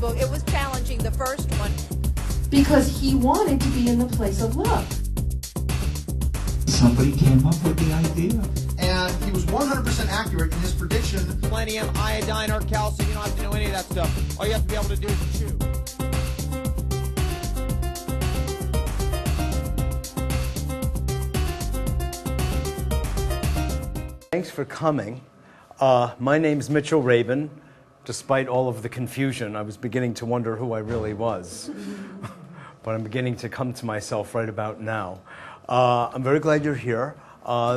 book. It was challenging, the first one. Because he wanted to be in the place of love. Somebody came up with the idea. And he was 100% accurate in his prediction. Selenium, iodine, or calcium, you don't have to know any of that stuff. All you have to be able to do is chew. Thanks for coming. My name's Mitchell Rabin. Despite all of the confusion, I was beginning to wonder who I really was. But I'm beginning to come to myself right about now. I'm very glad you're here.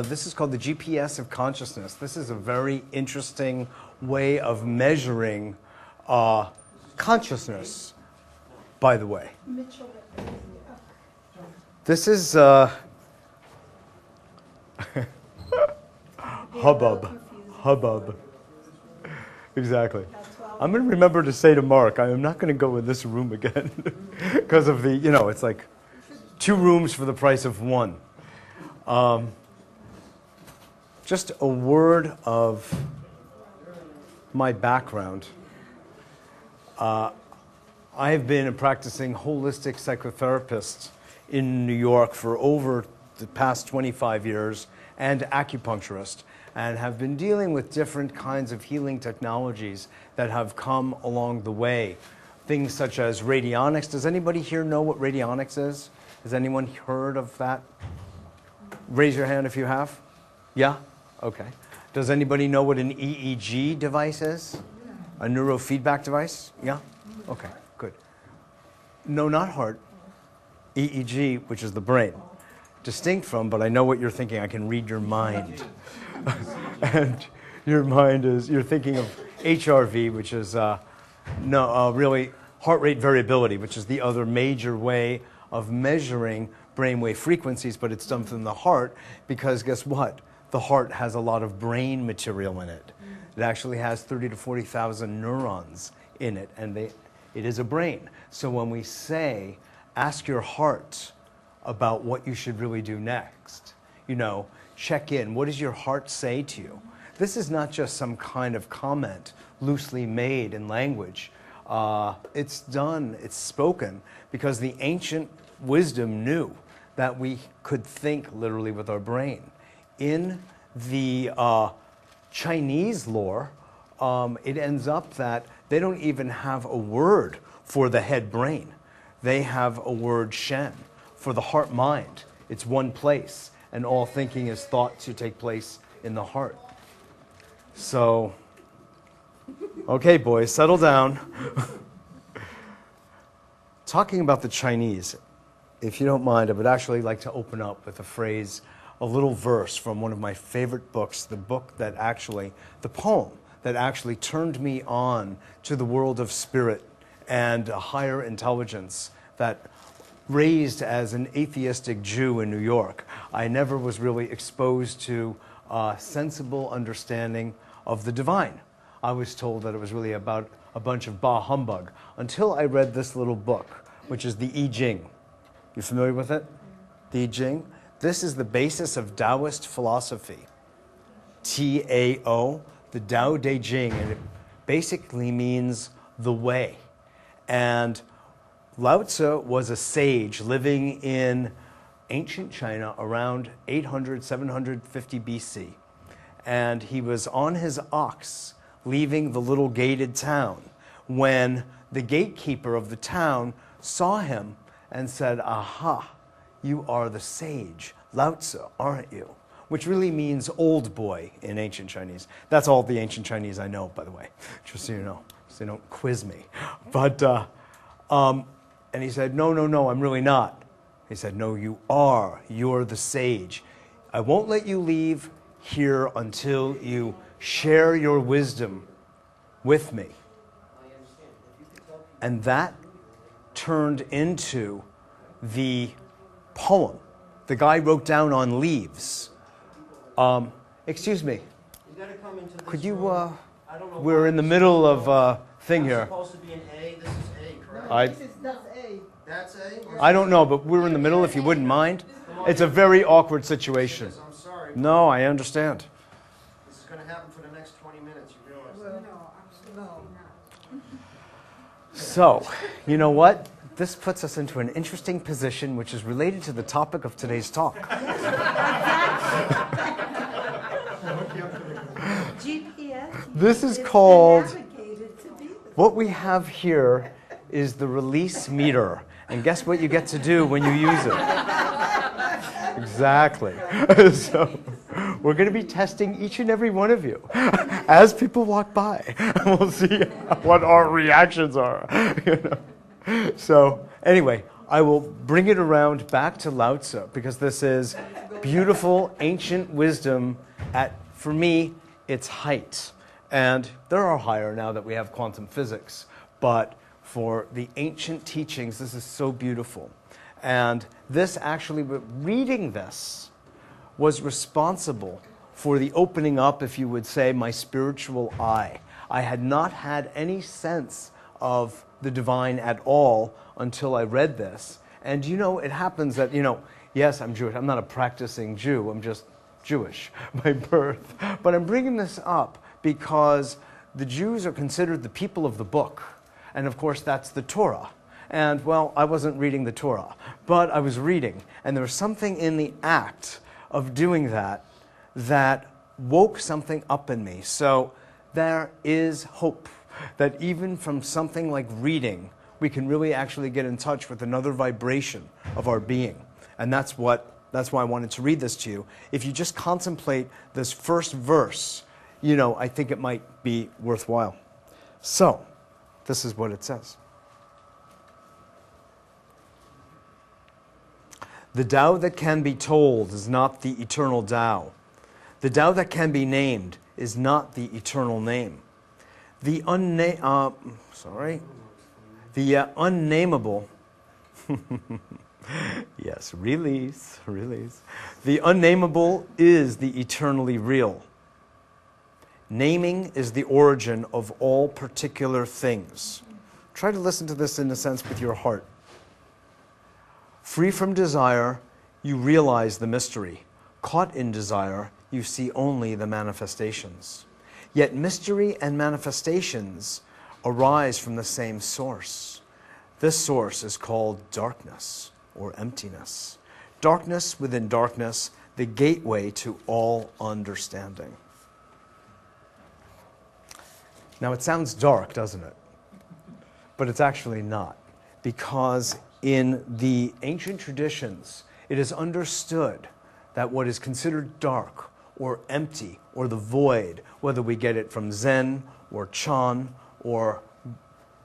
This is called the GPS of consciousness. This is a very interesting way of measuring consciousness, by the way. This is hubbub. Exactly. I'm going to remember to say to Mark, I am not going to go in this room again because of the, you know, it's like 2 rooms for the price of 1. Just a word of my background. I have been a practicing holistic psychotherapist in New York for over the past 25 years and acupuncturist, and have been dealing with different kinds of healing technologies that have come along the way. Things such as radionics. Does anybody here know what radionics is? Has anyone heard of that? Raise your hand if you have. Yeah? Okay. Does anybody know what an EEG device is? A neurofeedback device? Yeah? Okay, good. No, not heart. EEG, which is the brain. Distinct from, but I know what you're thinking. I can read your mind. And your mind is, you're thinking of HRV, which is really heart rate variability, which is the other major way of measuring brainwave frequencies, but it's done from the heart because guess what? The heart has a lot of brain material in it. It actually has 30 to 40,000 neurons in it, and it is a brain. So when we say, ask your heart about what you should really do next, you know, check in. What does your heart say to you? This is not just some kind of comment loosely made in language. It's done, it's spoken, because the ancient wisdom knew that we could think literally with our brain. In the Chinese lore, it ends up that they don't even have a word for the head brain. They have a word Shen for the heart mind. It's one place, and all thinking is thought to take place in the heart. So, okay, boys, settle down. Talking about the Chinese, if you don't mind, I would actually like to open up with a phrase, a little verse from one of my favorite books, the poem that actually turned me on to the world of spirit and a higher intelligence that raised as an atheistic Jew in New York, I never was really exposed to a sensible understanding of the divine. I was told that it was really about a bunch of bah humbug until I read this little book, which is the I Ching. You familiar with it? The I Ching? This is the basis of Taoist philosophy. Tao, the Tao Te Ching, and it basically means the way. And Lao Tzu was a sage living in ancient China around 800, 750 BC. And he was on his ox leaving the little gated town when the gatekeeper of the town saw him and said, "Aha, you are the sage, Lao Tzu, aren't you?" Which really means old boy in ancient Chinese. That's all the ancient Chinese I know, by the way, just so you know, so you don't quiz me. But, and he said, no, I'm really not. He said, no, you are. You're the sage. I won't let you leave here until you share your wisdom with me. And that turned into the poem the guy wrote down on leaves. Excuse me. Could you, we're in the middle of a thing here. Supposed to be an A. This is A, correct? That's A. That's A? I don't know, but we're in the middle, if you wouldn't mind. It's a very awkward situation. I'm sorry. No, I understand. This is going to happen for the next 20 minutes, you realize that? No, absolutely not. So, you know what? This puts us into an interesting position which is related to the topic of today's talk. This is called, what we have here is the release meter. And guess what you get to do when you use it? Exactly. So we're going to be testing each and every one of you as people walk by. We'll see what our reactions are. So anyway, I will bring it around back to Lao Tzu, because this is beautiful ancient wisdom at, for me, its height. And there are higher now that we have quantum physics, but for the ancient teachings, this is so beautiful. And this actually, reading this, was responsible for the opening up, if you would say, my spiritual eye. I had not had any sense of the divine at all until I read this. And you know, it happens that, you know, yes, I'm Jewish. I'm not a practicing Jew. I'm just Jewish by birth. But I'm bringing this up because the Jews are considered the people of the book. And of course, that's the Torah. And well, I wasn't reading the Torah, but I was reading. And there was something in the act of doing that that woke something up in me. So there is hope that even from something like reading, we can really actually get in touch with another vibration of our being. And that's why I wanted to read this to you. If you just contemplate this first verse, you know, I think it might be worthwhile. So, this is what it says. The Tao that can be told is not the eternal Tao. The Tao that can be named is not the eternal name. The unnameable, yes, release. The unnameable is the eternally real. Naming is the origin of all particular things. Try to listen to this in a sense with your heart. Free from desire, you realize the mystery. Caught in desire, you see only the manifestations. Yet mystery and manifestations arise from the same source. This source is called darkness or emptiness. Darkness within darkness, the gateway to all understanding. Now it sounds dark, doesn't it? But it's actually not, because in the ancient traditions, it is understood that what is considered dark or empty or the void, whether we get it from Zen or Chan, or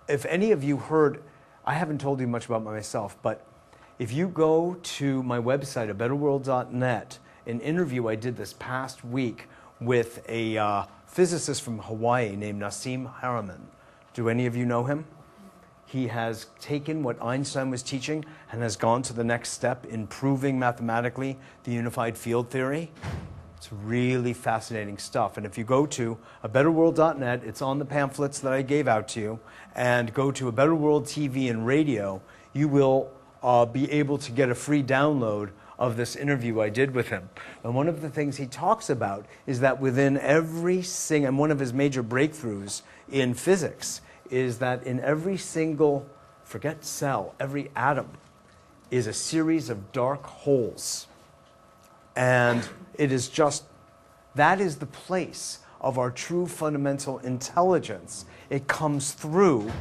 if any of you heard, I haven't told you much about myself, but if you go to my website, abetterworld.net, an interview I did this past week with a physicist from Hawaii named Nassim Haramein. Do any of you know him? He has taken what Einstein was teaching and has gone to the next step in proving mathematically the unified field theory. It's really fascinating stuff. And if you go to abetterworld.net, it's on the pamphlets that I gave out to you, and go to A Better World TV and Radio, you will be able to get a free download of this interview I did with him. And one of the things he talks about is that within every single, and one of his major breakthroughs in physics, is that in every single, forget cell, every atom is a series of dark holes. And it is just, that is the place of our true fundamental intelligence. It comes through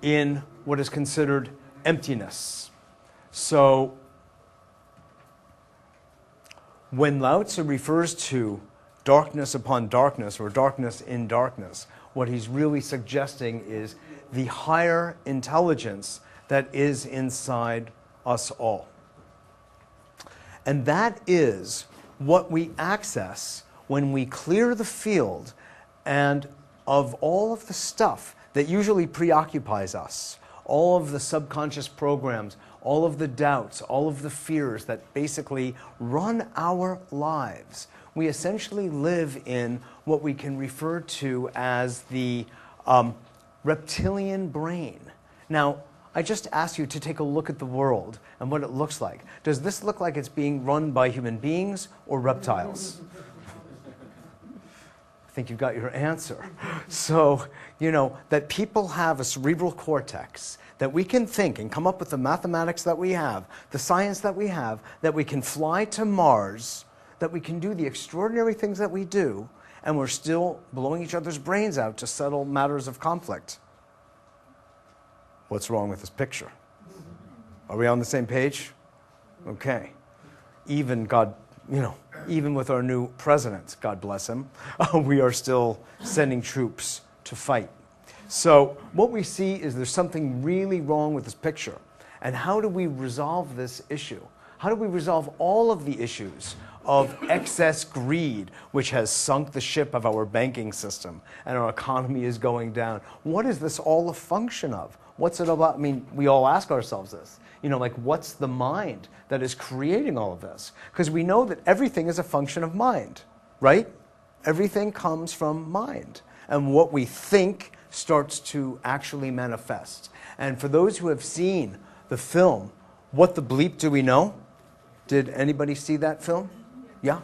in what is considered emptiness. So when Lao Tzu refers to darkness upon darkness or darkness in darkness, what he's really suggesting is the higher intelligence that is inside us all. And that is what we access when we clear the field and of all of the stuff that usually preoccupies us, all of the subconscious programs, all of the doubts, all of the fears that basically run our lives. We essentially live in what we can refer to as the reptilian brain. Now, I just asked you to take a look at the world and what it looks like. Does this look like it's being run by human beings or reptiles? I think you've got your answer. So, you know, that people have a cerebral cortex, that we can think and come up with the mathematics that we have, the science that we have, that we can fly to Mars, that we can do the extraordinary things that we do, and we're still blowing each other's brains out to settle matters of conflict. What's wrong with this picture? Are we on the same page? Okay. Even God, you know, even with our new president, God bless him, we are still sending troops to fight. So what we see is there's something really wrong with this picture. And how do we resolve this issue? How do we resolve all of the issues of excess greed, which has sunk the ship of our banking system and our economy is going down? What is this all a function of? What's it about? I mean, we all ask ourselves this. You know, like, what's the mind that is creating all of this? Because we know that everything is a function of mind, right? Everything comes from mind. And what we think starts to actually manifest. And for those who have seen the film, What the Bleep Do We Know? Did anybody see that film? Yeah?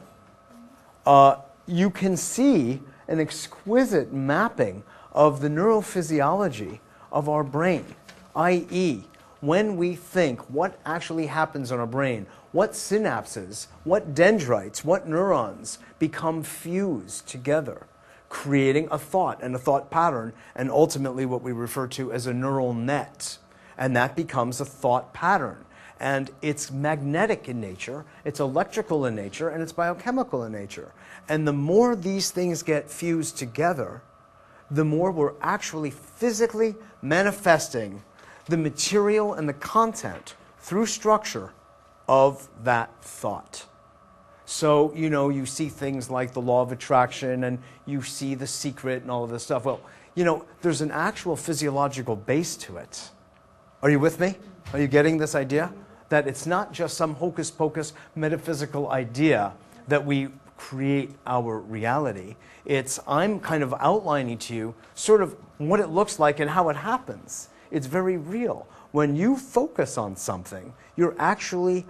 You can see an exquisite mapping of the neurophysiology of our brain, i.e., when we think, what actually happens in our brain, what synapses, what dendrites, what neurons become fused together, creating a thought and a thought pattern, and ultimately what we refer to as a neural net. And that becomes a thought pattern. And it's magnetic in nature, it's electrical in nature, and it's biochemical in nature. And the more these things get fused together, the more we're actually physically manifesting the material and the content through structure of that thought. So, you know, you see things like the law of attraction, and you see The Secret and all of this stuff. Well, you know, there's an actual physiological base to it. Are you with me? Are you getting this idea? That it's not just some hocus pocus metaphysical idea that we create our reality. It's, I'm kind of outlining to you sort of what it looks like and how it happens. It's very real. When you focus on something, you're actually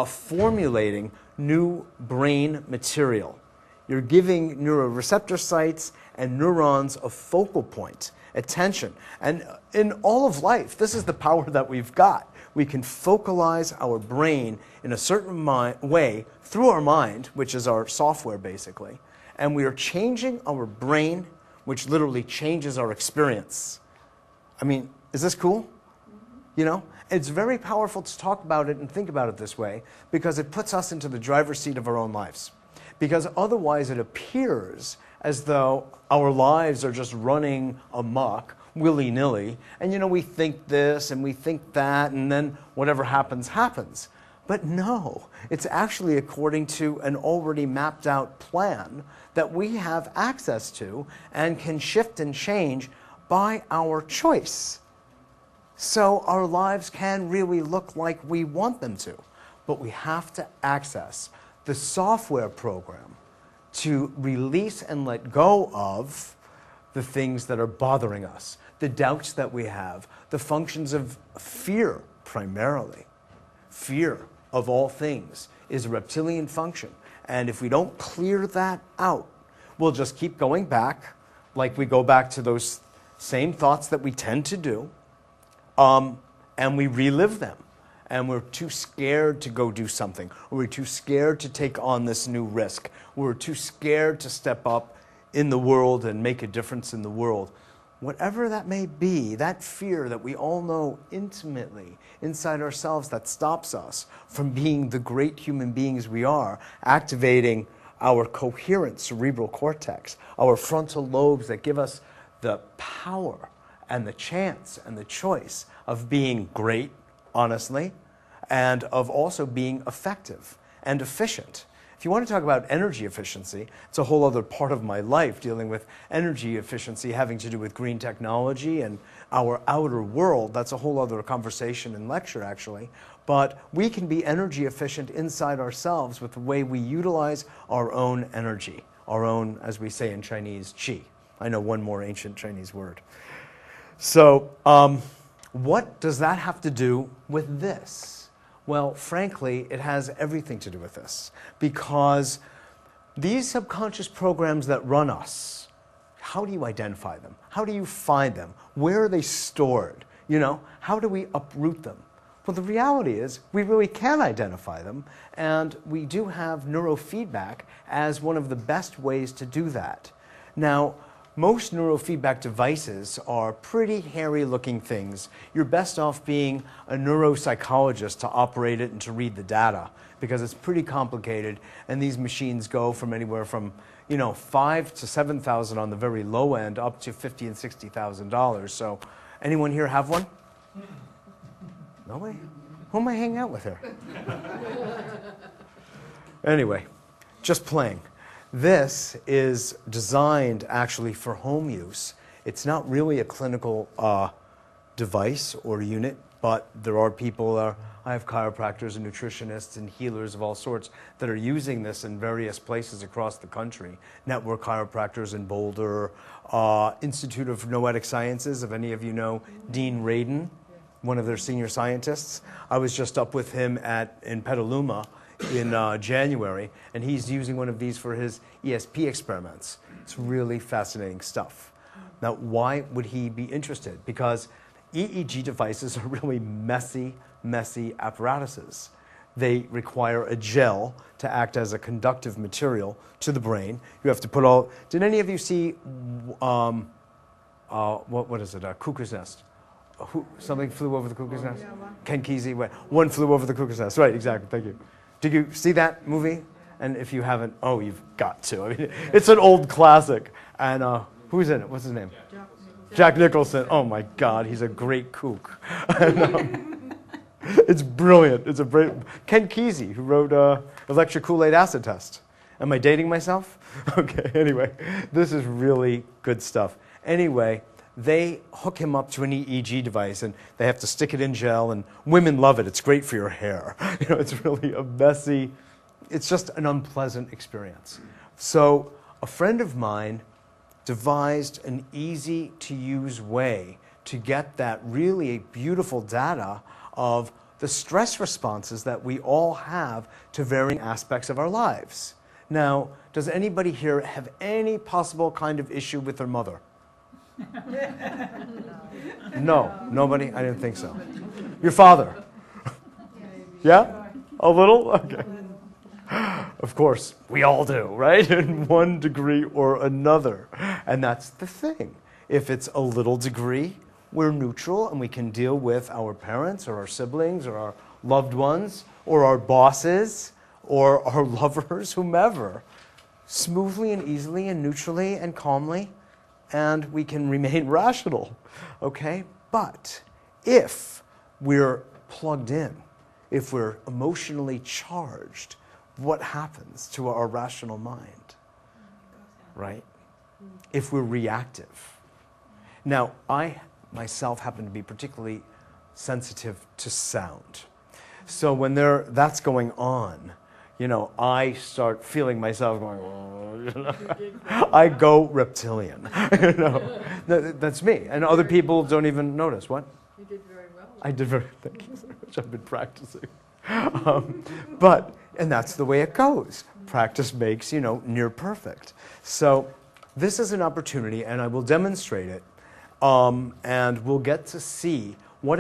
formulating new brain material. You're giving neuroreceptor sites and neurons a focal point, attention. And in all of life, this is the power that we've got. We can focalize our brain in a certain way through our mind, which is our software basically, and we are changing our brain, which literally changes our experience. I mean, is this cool? You know? It's very powerful to talk about it and think about it this way because it puts us into the driver's seat of our own lives. Because otherwise it appears as though our lives are just running amok, willy-nilly, and you know, we think this and we think that, and then whatever happens, happens. But no, it's actually according to an already mapped out plan that we have access to and can shift and change by our choice. So our lives can really look like we want them to, but we have to access the software program to release and let go of the things that are bothering us, the doubts that we have, the functions of fear primarily. Fear of all things is a reptilian function. And if we don't clear that out, we'll just keep going back, like we go back to those same thoughts that we tend to do, and we relive them. And we're too scared to go do something, or we're too scared to take on this new risk. We're too scared to step up in the world and make a difference in the world. Whatever that may be, that fear that we all know intimately inside ourselves that stops us from being the great human beings we are, activating our coherent cerebral cortex, our frontal lobes that give us the power and the chance and the choice of being great, honestly, and of also being effective and efficient. If you want to talk about energy efficiency, it's a whole other part of my life dealing with energy efficiency having to do with green technology and our outer world. That's a whole other conversation and lecture, actually. But we can be energy efficient inside ourselves with the way we utilize our own energy, our own, as we say in Chinese, qi. I know one more ancient Chinese word. So, what does that have to do with this? Well, frankly, it has everything to do with this, because These subconscious programs that run us, how do you identify them? How do you find them? Where are they stored? You know, how do we uproot them? Well, the reality is we really can identify them, and we do have neurofeedback as one of the best ways to do that. Now, most neurofeedback devices are pretty hairy-looking things. You're best off being a neuropsychologist to operate it and to read the data, because it's pretty complicated, and these machines go from anywhere from, you know, $5,000 to $7,000 on the very low end, up to $50,000 and $60,000. So, anyone here have one? Nobody? Who am I hanging out with here? Anyway, just playing. This is designed actually for home use. It's not really a clinical device or unit, but there are people, I have chiropractors and nutritionists and healers of all sorts that are using this in various places across the country. Network chiropractors in Boulder, Institute of Noetic Sciences, if any of you know Dean Rabin, one of their senior scientists. I was just up with him in Petaluma in January, and he's using one of these for his ESP experiments. It's really fascinating stuff. Now, why would he be interested? Because EEG devices are really messy apparatuses. They require a gel to act as a conductive material to the brain. You have to put all... Did any of you see, what is it, Cuckoo's Nest? Something flew over the cuckoo's nest? Ken Kesey, One Flew Over the Cuckoo's Nest. Right, exactly, thank you. Did you see that movie? And if you haven't, oh, you've got to. I mean, it's an old classic. And who's in it? What's his name? Jack Nicholson. Oh my God, he's a great kook. It's brilliant. It's a Ken Kesey, who wrote Electric Kool-Aid Acid Test. Am I dating myself? Okay, anyway, this is really good stuff. Anyway, they hook him up to an EEG device, and they have to stick it in gel, and women love it. It's great for your hair. You know, it's really a messy, it's just an unpleasant experience. So a friend of mine devised an easy-to-use way to get that really beautiful data of the stress responses that we all have to varying aspects of our lives. Now, does anybody here have any possible kind of issue with their mother? No, nobody? I didn't think so. Your father? Yeah? A little? Okay. Of course, we all do, right? In one degree or another. And that's the thing. If it's a little degree, we're neutral and we can deal with our parents or our siblings or our loved ones or our bosses or our lovers, whomever, smoothly and easily and neutrally and calmly. And we can remain rational, okay? But if we're plugged in, if we're emotionally charged, what happens to our rational mind, right? If we're reactive. Now, I myself happen to be particularly sensitive to sound. So when that's going on, you know, I start feeling myself going, oh, you know? I go reptilian. You know? That's me. And other people don't even notice. What? You did very well. I did thank you so much. I've been practicing. And that's the way it goes. Practice makes, you know, near perfect. So this is an opportunity, and I will demonstrate it, and we'll get to see what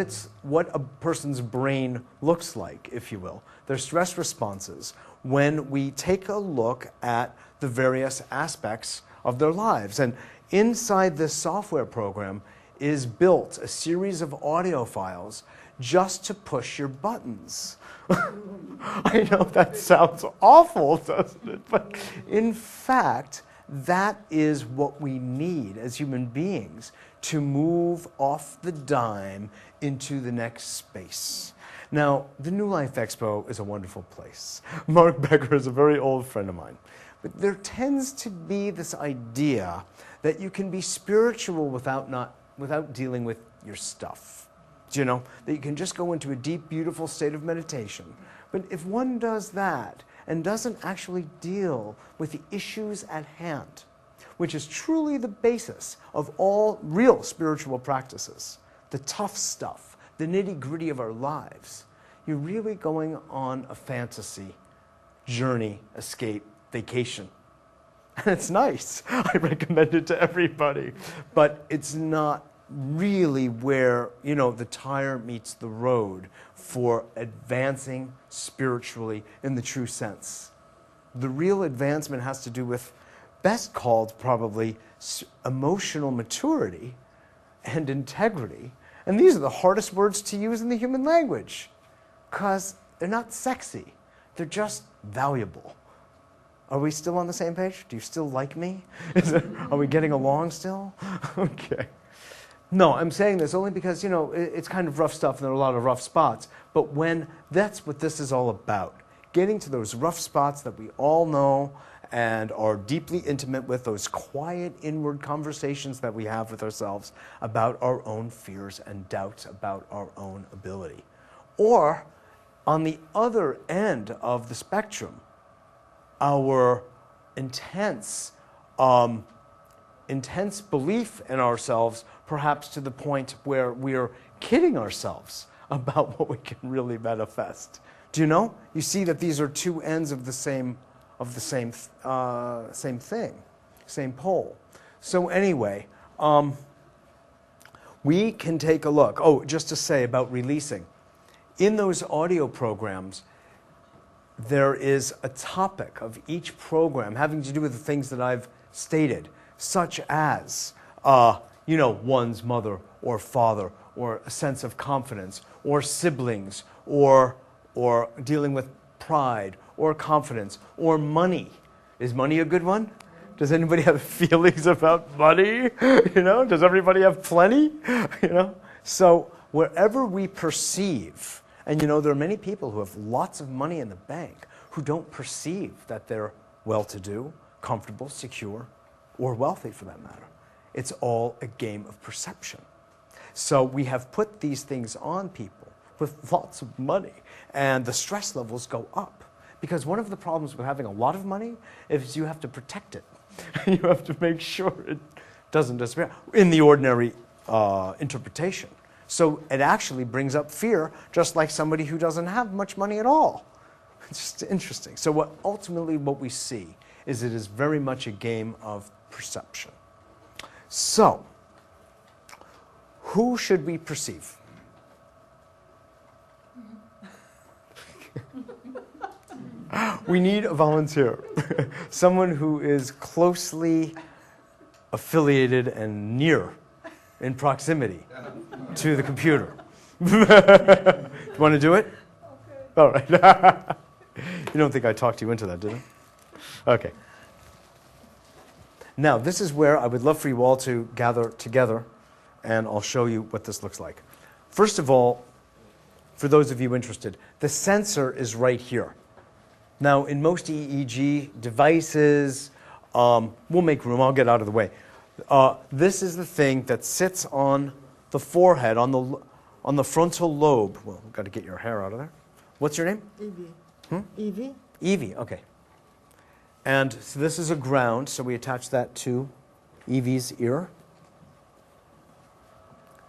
a person's brain looks like, if you will. Their stress responses when we take a look at the various aspects of their lives. And inside this software program is built a series of audio files just to push your buttons. I know that sounds awful, doesn't it? But in fact, that is what we need as human beings to move off the dime into the next space. Now, the NewLIFE Expo is a wonderful place. Mark Becker is a very old friend of mine. But there tends to be this idea that you can be spiritual without dealing with your stuff. You know, that you can just go into a deep, beautiful state of meditation. But if one does that and doesn't actually deal with the issues at hand, which is truly the basis of all real spiritual practices, the tough stuff, the nitty-gritty of our lives, you're really going on a fantasy, journey, escape, vacation And it's nice. I recommend it to everybody. But it's not really where, the tire meets the road for advancing spiritually in the true sense. The real advancement has to do with, best called probably, emotional maturity and integrity. And these are the hardest words to use in the human language because they're not sexy. They're just valuable. Are we still on the same page? Do you still like me? Are we getting along still? Okay. No, I'm saying this only because, it's kind of rough stuff and there are a lot of rough spots. But that's what this is all about. Getting to those rough spots that we all know and are deeply intimate with, those quiet inward conversations that we have with ourselves about our own fears and doubts about our own ability. Or, on the other end of the spectrum, our intense belief in ourselves, perhaps to the point where we're kidding ourselves about what we can really manifest. Do you know? You see that these are two ends of the same thing, same pole. So anyway, we can take a look. Oh, just to say about releasing. In those audio programs, there is a topic of each program having to do with the things that I've stated, such as, one's mother or father, or a sense of confidence, or siblings, or dealing with pride, or confidence, or money. Is money a good one? Does anybody have feelings about money? Does everybody have plenty? So wherever we perceive, and there are many people who have lots of money in the bank who don't perceive that they're well-to-do, comfortable, secure, or wealthy for that matter. It's all a game of perception. So we have put these things on people with lots of money, and the stress levels go up. Because one of the problems with having a lot of money is you have to protect it. You have to make sure it doesn't disappear in the ordinary interpretation. So it actually brings up fear, just like somebody who doesn't have much money at all. It's just interesting. So ultimately what we see is it is very much a game of perception. So, who should we perceive? We need a volunteer. Someone who is closely affiliated and near in proximity to the computer. You want to do it? Okay. All right. You don't think I talked you into that, did I? Okay. Now, this is where I would love for you all to gather together, and I'll show you what this looks like. First of all, for those of you interested, the sensor is right here. Now, in most EEG devices, we'll make room, I'll get out of the way. This is the thing that sits on the forehead, on the frontal lobe. Well, we've got to get your hair out of there. What's your name? Evie. Evie? Evie, okay. And so this is a ground, so we attach that to Evie's ear.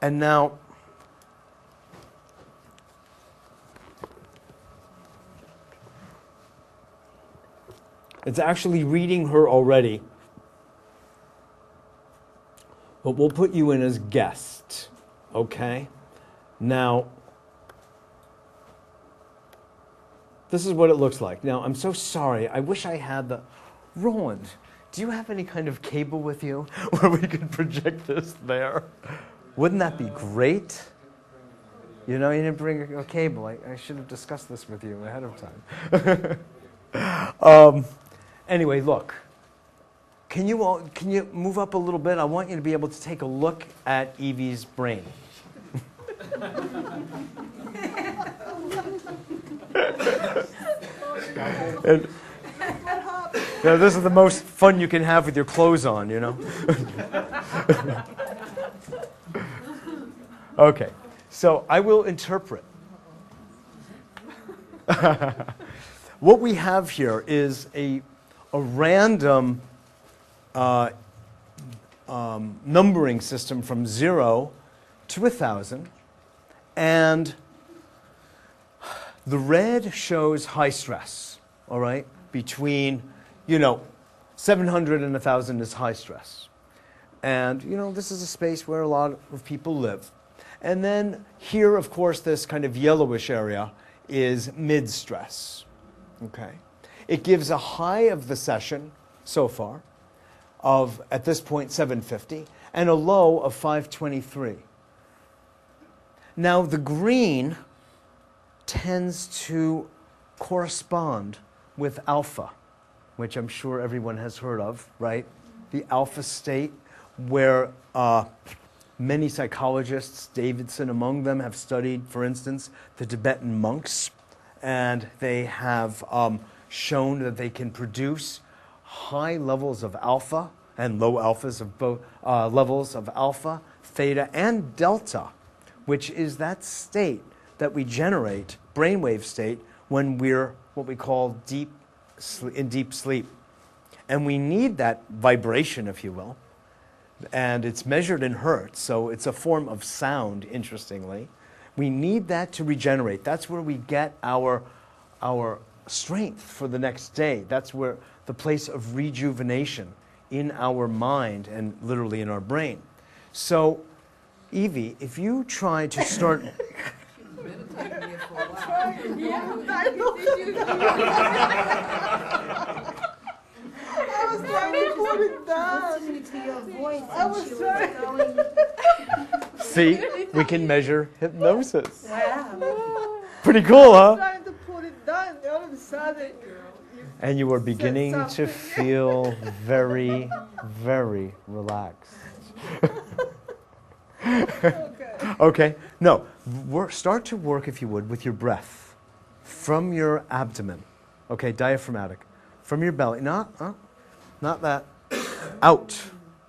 And now, it's actually reading her already. But we'll put you in as guest, okay? Now, this is what it looks like. Now, I'm so sorry. I wish I had the... Roland, do you have any kind of cable with you where we could project this there? Wouldn't that be great? You didn't bring a cable. I should have discussed this with you ahead of time. Anyway, look. Can you move up a little bit? I want you to be able to take a look at Evie's brain. And, this is the most fun you can have with your clothes on, Okay, so I will interpret. What we have here is a random numbering system from 0 to 1,000, and the red shows high stress, all right, between, 700 and 1,000 is high stress. And, you know, this is a space where a lot of people live. And then here, of course, this kind of yellowish area is mid-stress, okay? It gives a high of the session so far of, at this point, 750, and a low of 523. Now, the green tends to correspond with alpha, which I'm sure everyone has heard of, right? The alpha state, where many psychologists, Davidson among them, have studied, for instance, the Tibetan monks, and they have shown that they can produce high levels of alpha and low alphas of both levels of alpha, theta, and delta, which is that state that we generate, brainwave state, when we're what we call in deep sleep. And we need that vibration, if you will, and it's measured in hertz, so it's a form of sound, interestingly. We need that to regenerate. That's where we get our strength for the next day. That's where the place of rejuvenation in our mind and literally in our brain. So, Evie, if you try to start... I was trying to put it down. Listening to your voice. I was trying. See, we can measure hypnosis. Wow. Pretty cool, I huh? was trying to put it down. All of a sudden, And you are beginning to something. feel very, very relaxed. Okay. Okay, no, start to work, if you would, with your breath from your abdomen. Okay, diaphragmatic. From your belly, not that, out.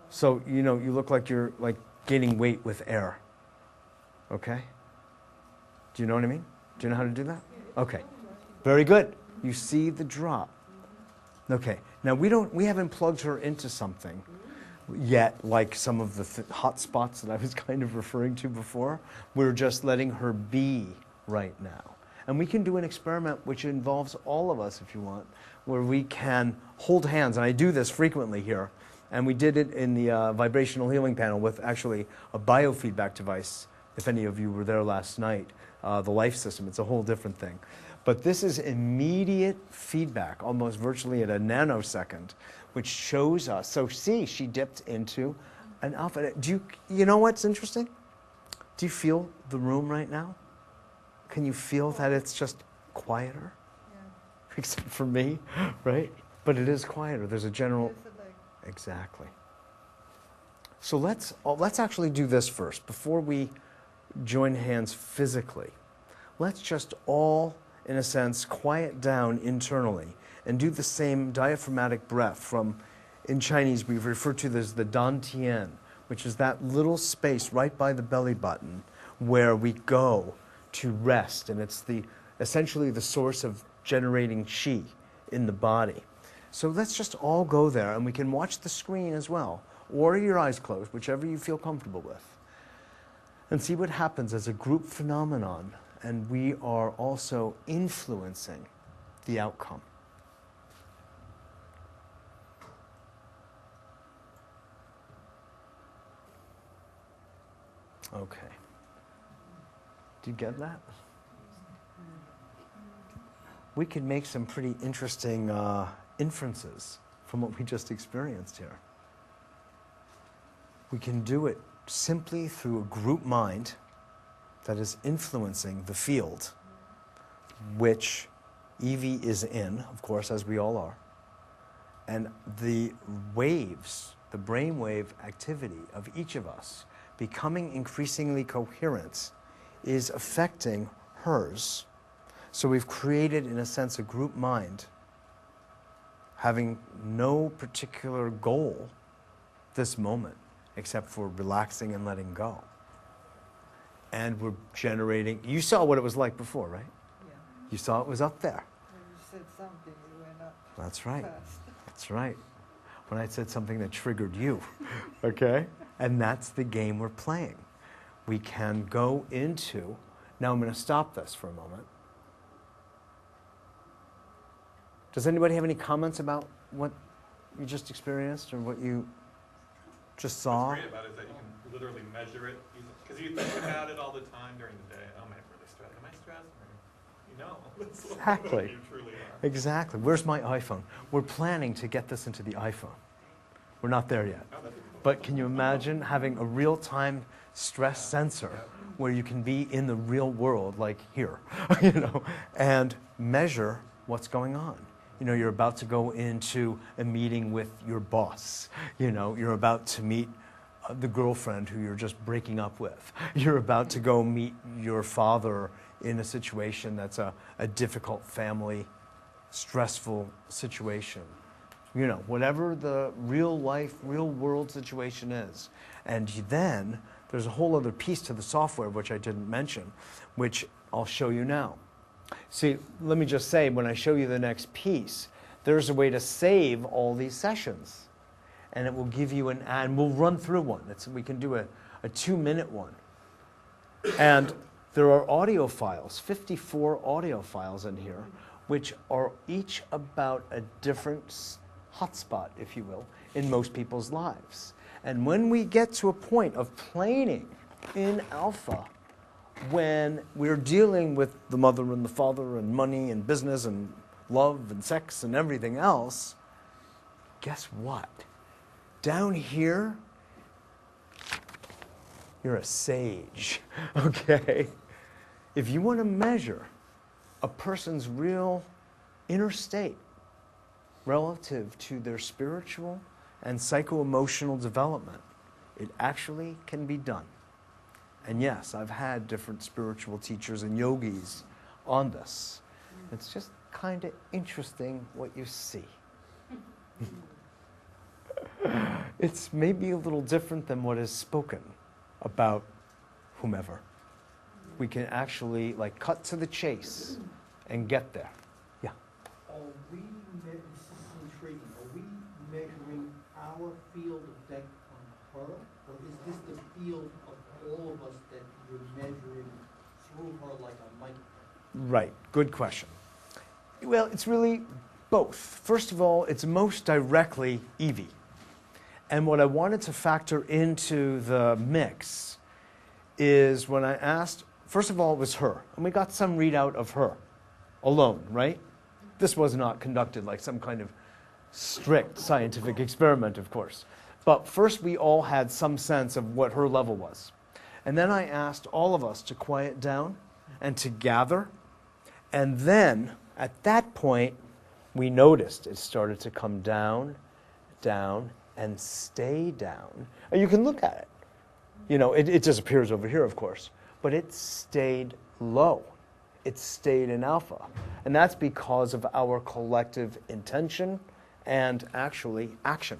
So, you know, you look like you're like gaining weight with air. Okay? Do you know what I mean? Do you know how to do that? Okay, very good. You see the drop. Okay, now we haven't plugged her into something yet, like some of the hot spots that I was kind of referring to before. We're just letting her be right now. And we can do an experiment which involves all of us, if you want, where we can hold hands. And I do this frequently here. And we did it in the vibrational healing panel with actually a biofeedback device, if any of you were there last night, the life system. It's a whole different thing. But this is immediate feedback, almost virtually at a nanosecond, which shows us. So see, she dipped into an alpha. You know what's interesting? Do you feel the room right now? Can you feel that it's just quieter? Yeah. Except for me, right? But it is quieter. There's a general... Exactly. So let's actually do this first. Before we join hands physically, let's just all, in a sense, quiet down internally and do the same diaphragmatic breath from, in Chinese, we refer to this as the dantian, which is that little space right by the belly button where we go to rest, and it's essentially the source of generating qi in the body. So let's just all go there, and we can watch the screen as well, or your eyes closed, whichever you feel comfortable with, and see what happens as a group phenomenon, and we are also influencing the outcome. Okay. Do you get that? We could make some pretty interesting inferences from what we just experienced here. We can do it simply through a group mind that is influencing the field, which Evie is in, of course, as we all are. And the waves, the brainwave activity of each of us becoming increasingly coherent is affecting hers. So we've created, in a sense, a group mind having no particular goal this moment except for relaxing and letting go. And we're generating, you saw what it was like before, right? Yeah. You saw it was up there. When you said something, it went up. That's right. Fast. That's right. When I said something that triggered you, okay? And that's the game we're playing. We can go into, now I'm going to stop this for a moment. Does anybody have any comments about what you just experienced or what you just saw? What's great about it is that you can literally measure it, because you think about it all the time during the day. Oh, am I really stressed? Am I stressed? You know, it's Exactly. you truly are. Exactly. Where's my iPhone? We're planning to get this into the iPhone. We're not there yet. Oh, that'd be cool. But can you imagine having a real-time stress sensor where you can be in the real world, like here, you know, and measure what's going on? You know, you're about to go into a meeting with your boss. You know, you're about to meet the girlfriend who you're just breaking up with. You're about to go meet your father in a situation that's a difficult family, stressful situation. You know, whatever the real life, real world situation is. And then there's a whole other piece to the software which I didn't mention, which I'll show you now. See, let me just say, when I show you the next piece, there's a way to save all these sessions. And it will give you and we'll run through one. We can do a 2-minute one. And there are audio files, 54 audio files in here, which are each about a different hotspot, if you will, in most people's lives. And when we get to a point of planing in alpha, when we're dealing with the mother and the father and money and business and love and sex and everything else, guess what? Down here, you're a sage, okay? If you want to measure a person's real inner state relative to their spiritual and psycho-emotional development, it actually can be done. And yes, I've had different spiritual teachers and yogis on this. It's just kind of interesting what you see. It's maybe a little different than what is spoken about whomever. We can actually like cut to the chase and get there. Yeah. Are we, this is intriguing, are we measuring our field of depth on her? Or is this the field of all of us that you're measuring through her like a microscope? Right, good question. Well, it's really both. First of all, it's most directly Evie. And what I wanted to factor into the mix is when I asked, first of all, it was her. And we got some readout of her alone, right? This was not conducted like some kind of strict scientific experiment, of course. But first we all had some sense of what her level was. And then I asked all of us to quiet down and to gather. And then, at that point, we noticed it started to come down, down, and stay down. And you can look at it. You know, it disappears over here, of course. But it stayed low. It stayed in alpha. And that's because of our collective intention and actually action.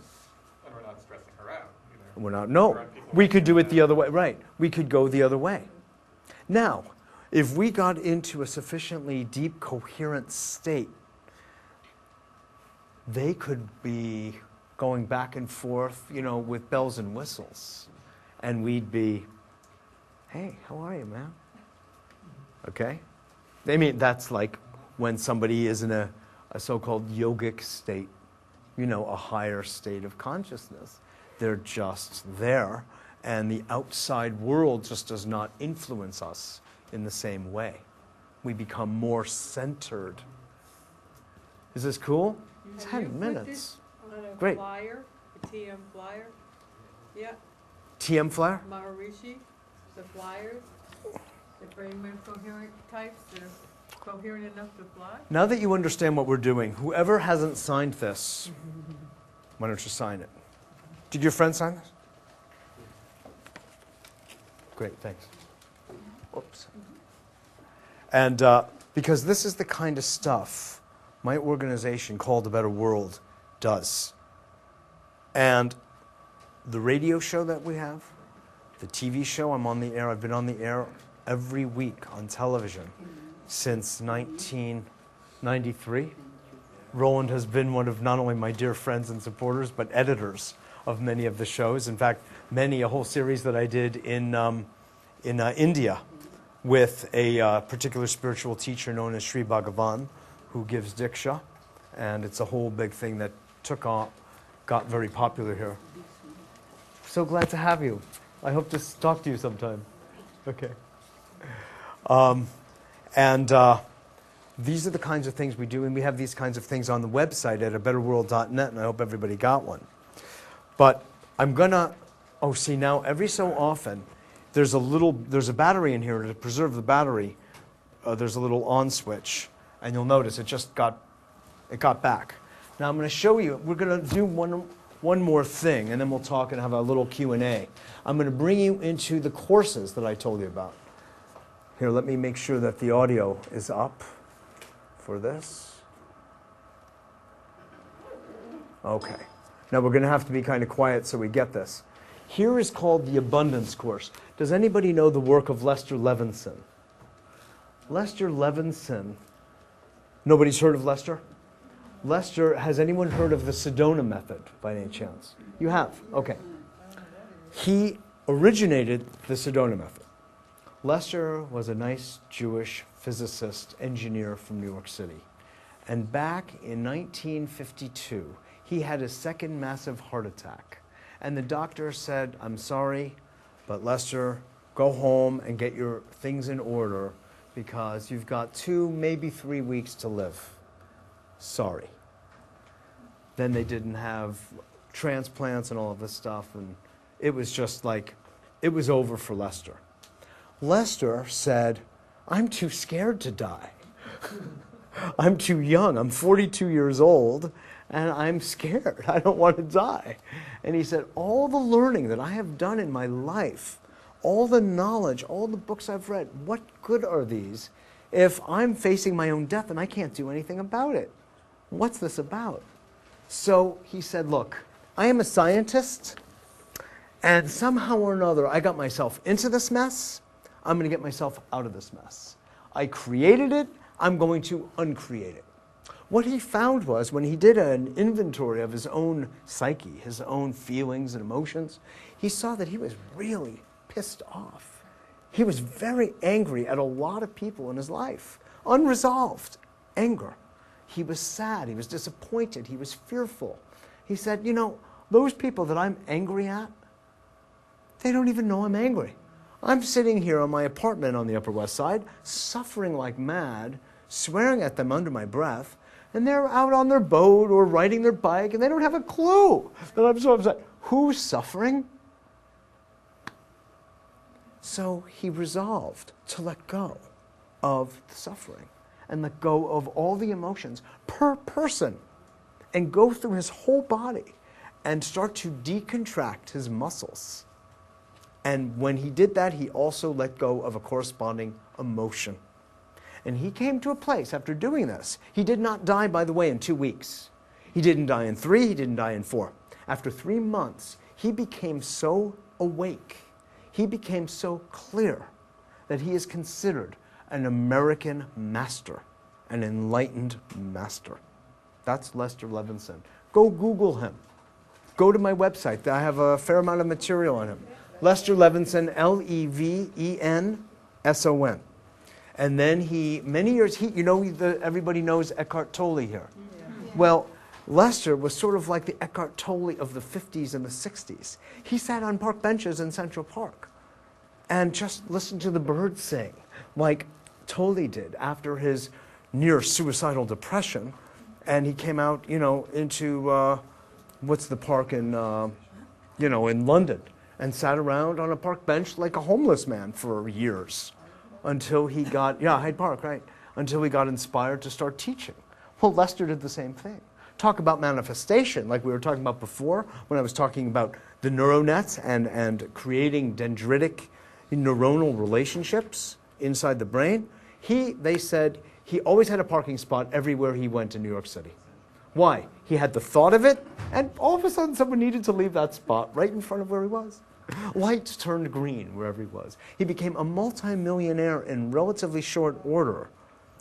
And we're not stressing her out either. We're not, no. We could do it the other way, right. We could go the other way. Now, if we got into a sufficiently deep, coherent state, they could be going back and forth, you know, with bells and whistles. And we'd be, hey, how are you, man? Okay? I mean, that's like when somebody is in a so-called yogic state, you know, a higher state of consciousness. They're just there, and the outside world just does not influence us in the same way. We become more centered. Is this cool? 10 minutes. On a Great. flyer, a TM flyer. Yeah, TM flyer? Maharishi, the flyers, the fragment coherent types that are coherent enough to fly. Now that you understand what we're doing, whoever hasn't signed this, why don't you sign it? Did your friend sign this? Great, thanks. Oops. And because this is the kind of stuff my organization called A Better World does. And the radio show that we have, the TV show, I'm on the air, I've been on the air every week on television since 1993. Roland has been one of not only my dear friends and supporters, but editors of many of the shows. In fact, a whole series that I did in India with a particular spiritual teacher known as Sri Bhagavan, who gives Diksha. And it's a whole big thing that took off got very popular here. So glad to have you. I hope to talk to you sometime. Okay. These are the kinds of things we do, and we have these kinds of things on the website at abetterworld.net, and I hope everybody got one. But I'm gonna, oh, see now, every so often, there's a battery in here to preserve the battery. There's a little on switch, and you'll notice it got back. Now I'm gonna show you, we're gonna do one more thing, and then we'll talk and have a little Q&A. I'm gonna bring you into the courses that I told you about. Here, let me make sure that the audio is up for this. Okay. Now we're going to have to be kind of quiet so we get this. Here is called the Abundance Course. Does anybody know the work of Lester Levinson? Lester Levinson. Nobody's heard of Lester? Lester, has anyone heard of the Sedona method by any chance? You have? Okay. He originated the Sedona method. Lester was a nice Jewish physicist, engineer from New York City. And back in 1952, he had his second massive heart attack. And the doctor said, I'm sorry, but Lester, go home and get your things in order because you've got 2, maybe 3 weeks to live. Sorry. Then they didn't have transplants and all of this stuff, and it was just like, it was over for Lester. Lester said, I'm too scared to die. I'm too young. I'm 42 years old, and I'm scared. I don't want to die. And he said, all the learning that I have done in my life, all the knowledge, all the books I've read, what good are these if I'm facing my own death and I can't do anything about it? What's this about? So he said, look, I am a scientist, and somehow or another, I got myself into this mess. I'm going to get myself out of this mess. I created it. I'm going to uncreate it. What he found was when he did an inventory of his own psyche, his own feelings and emotions, he saw that he was really pissed off. He was very angry at a lot of people in his life. Unresolved anger. He was sad. He was disappointed. He was fearful. He said, you know, those people that I'm angry at, they don't even know I'm angry. I'm sitting here on my apartment on the Upper West Side, suffering like mad, swearing at them under my breath, and they're out on their boat or riding their bike, and they don't have a clue that I'm so upset. Who's suffering? So he resolved to let go of the suffering and let go of all the emotions per person and go through his whole body and start to decontract his muscles. And when he did that, he also let go of a corresponding emotion. And he came to a place after doing this. He did not die, by the way, in 2 weeks. He didn't die in 3, he didn't die in 4. After 3 months, he became so awake, he became so clear that he is considered an American master, an enlightened master. That's Lester Levinson. Go Google him. Go to my website. I have a fair amount of material on him. Lester Levinson, Levenson. And then he, many years, you know, everybody knows Eckhart Tolle here. Yeah. Well, Lester was sort of like the Eckhart Tolle of the 50s and the 60s. He sat on park benches in Central Park and just listened to the birds sing, like Tolle did after his near suicidal depression. And he came out, you know, into, what's the park in, you know, in London, and sat around on a park bench like a homeless man for years until he got, Hyde Park, right, until he got inspired to start teaching. Well, Lester did the same thing. Talk about manifestation, like we were talking about before when I was talking about the neural nets and creating dendritic neuronal relationships inside the brain. They said he always had a parking spot everywhere he went in New York City. Why? He had the thought of it, and all of a sudden someone needed to leave that spot right in front of where he was. Lights turned green wherever he was. He became a multimillionaire in relatively short order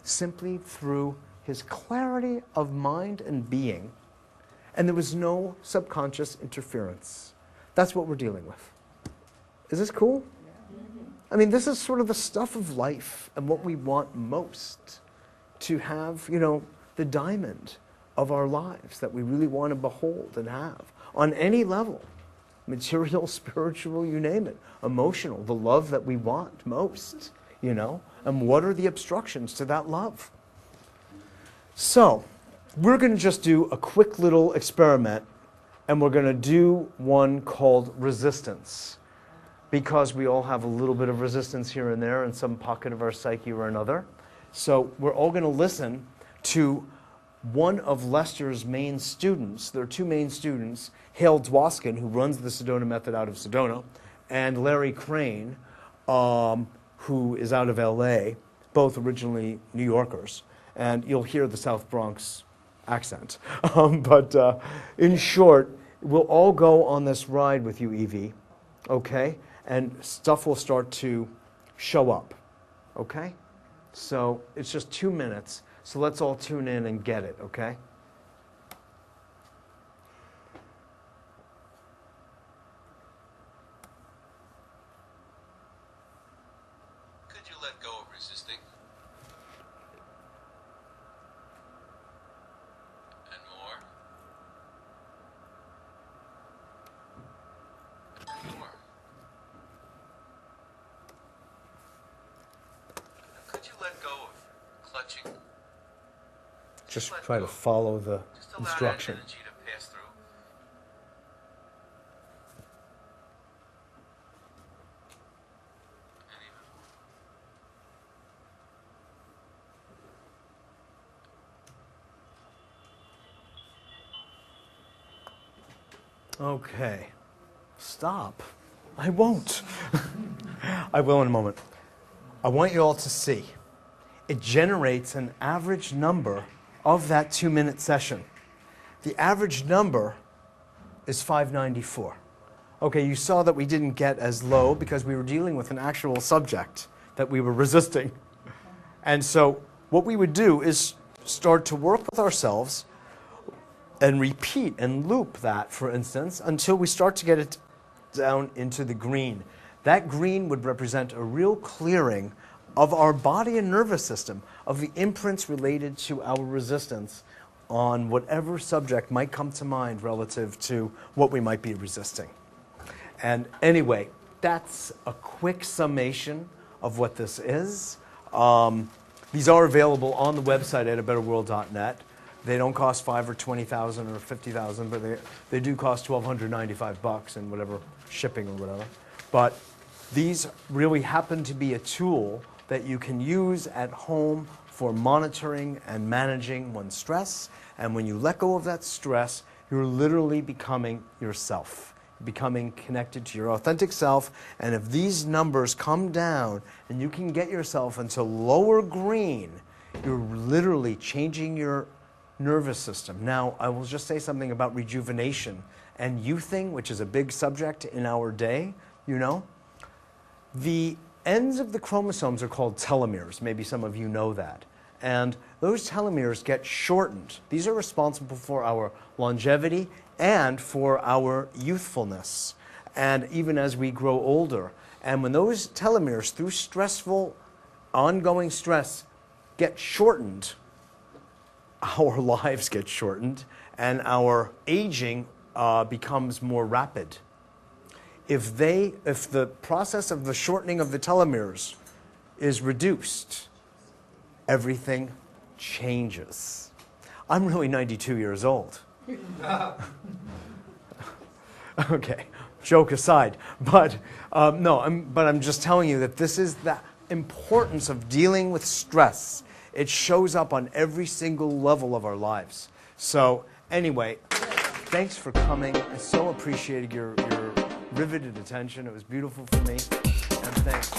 simply through his clarity of mind and being, and there was no subconscious interference. That's what we're dealing with. Is this cool? I mean, this is sort of the stuff of life and what we want most. To have, you know, the diamond of our lives that we really want to behold and have on any level. Material, spiritual, you name it. Emotional, the love that we want most, you know? And what are the obstructions to that love? So, we're going to just do a quick little experiment, and we're going to do one called resistance, because we all have a little bit of resistance here and there in some pocket of our psyche or another. So we're all going to listen to one of Lester's main students. There are two main students, Hale Dwoskin, who runs the Sedona Method out of Sedona, and Larry Crane, who is out of LA, both originally New Yorkers. And you'll hear the South Bronx accent. But in short, we'll all go on this ride with you, Evie, okay? And stuff will start to show up, okay? So it's just 2 minutes, so let's all tune in and get it, okay? Could you let go of resisting? And more? And more? Could you let go of clutching? Just try to follow the Just allow instruction. that energy to pass through. And even more. Okay. Stop. I won't. I will in a moment. I want you all to see. It generates an average number of that 2-minute session. The average number is 594. Okay, you saw that we didn't get as low because we were dealing with an actual subject that we were resisting. And so what we would do is start to work with ourselves and repeat and loop that, for instance, until we start to get it down into the green. That green would represent a real clearing of our body and nervous system, of the imprints related to our resistance on whatever subject might come to mind relative to what we might be resisting. And anyway, that's a quick summation of what this is. These are available on the website at abetterworld.net. They don't cost $5,000 or $20,000 or $50,000, but they do cost $1,295 and whatever shipping or whatever. But these really happen to be a tool that you can use at home for monitoring and managing one's stress. And when you let go of that stress, you're literally becoming yourself, becoming connected to your authentic self. And if these numbers come down and you can get yourself into lower green, you're literally changing your nervous system. Now, I will just say something about rejuvenation and youthing, which is a big subject in our day, you know. The ends of the chromosomes are called telomeres. Maybe some of you know that. And those telomeres get shortened. These are responsible for our longevity and for our youthfulness, and even as we grow older. And when those telomeres, through stressful, ongoing stress, get shortened, our lives get shortened, and our aging becomes more rapid. If the process of the shortening of the telomeres is reduced, everything changes. I'm really 92 years old. Okay, joke aside, but I'm just telling you that this is the importance of dealing with stress. It shows up on every single level of our lives. So anyway, thanks for coming. I so appreciated your riveted attention. It was beautiful for me, and thanks.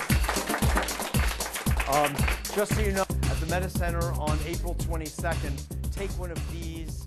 Just so you know, at the Meta Center on April 22nd, take one of these